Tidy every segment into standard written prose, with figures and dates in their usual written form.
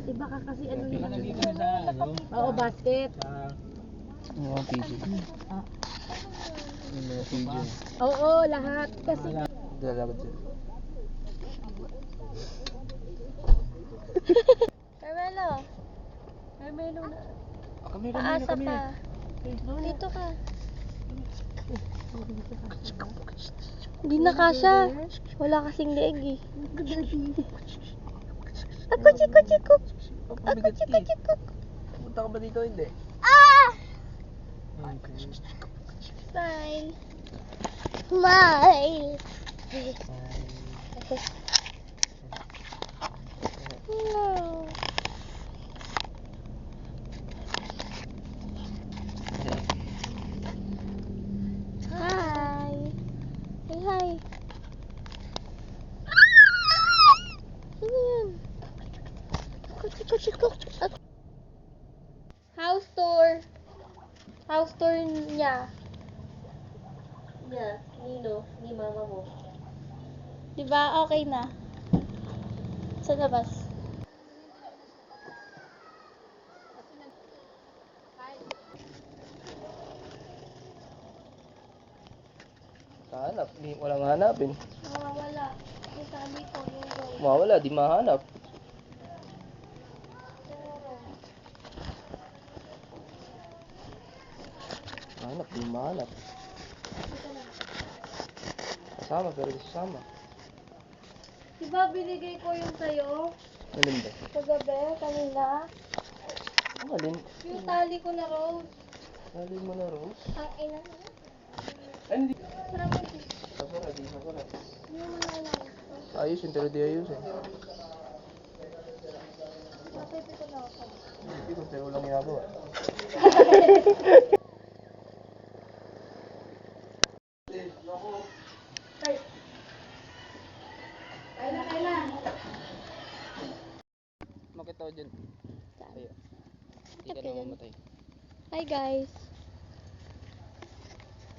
Iba ka kasi ano Kaya yun. nandito na sa ano? Oo, basket. Mga pigeon. Yung mga pigeon. Oo, lahat. Kasi Dalawa dyan. Carmelo, Carmelo na. paasa pa. Dito ka. Hindi na kasha. Wala kasing leeg eh. Ako, chiko, chiko. Ako, chiko, chiko. Punta ka ba dito? Hindi. Ah! Smile. Smile. No. Hi. Say hi. Ano yan? Chiko, chiko, chiko. House tour. House tour niya. Niya, Nino, ni mama mo. Diba? Okay na. Sa labas. Hanap. Di, walang hanapin. Mawawala. Yung sabi ko, yung goal. Mawala, di mahanap. Hanap, di mahanap. Kasama, pero di sasama. Diba binigay ko yung sa'yo? Alin ba? Kagabi, kanina? Ang alin? Yung tali ko na rose. Alin mo na, Rose? Ang ina. Ay, hindi. Sarap ito. Sasara, di sasara. Hindi mo na alam. Ayusin, pero di ayusin. Bakit ito na ako? Hindi ko, pero walang ginagawa. Kailan? Makita ko dyan. Sa'yo. Hindi ka Bakit na ganyan? mamatay. Hi guys.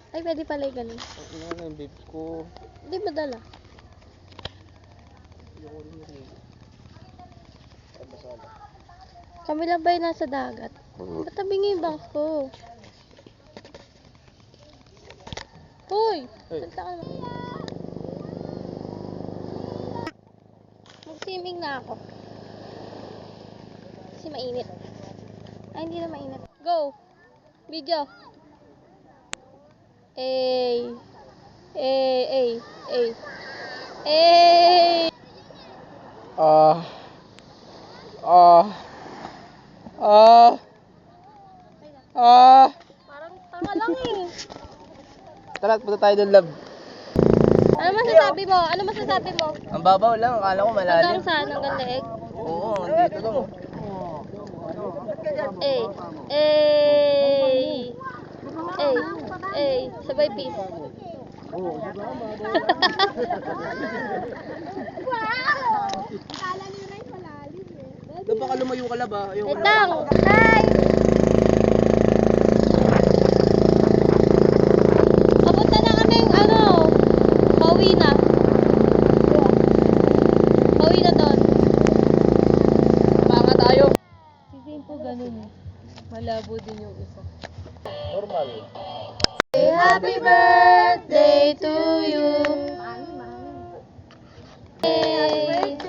Ay, pwede pala yung ganun. Ano na yung babe ko? Hindi ba dala? Ayoko rin yun. Kabasala. Kami lang ba yung nasa dagat? Ba't tabingi yung bangs ko? Hoy! Hey. Salta ka na. Mag-swimming na ako. Kasi mainit. Ay, hindi na mainit. Go! Video! Ay! Ay! Ay! Ay! Ay! Ah. Parang tanga lang eh. Tara, punta tayo doon, love. Ano masasabi mo? Ano masasabi mo? Ang babaw lang, akala ko malalim. Hanggang saan? Hanggang leeg? Oo, andito lang. Eh, eh, sabay peace. Love, baka lumayo ka, love, ah. Ayoko, love. Etang, hi! Papunta na kami pauwi na. Pauwi na doon. Baka tayo. Kasi po ganun eh. Malabo din yung isa. Normal. Happy birthday to you. Mami. Happy birthday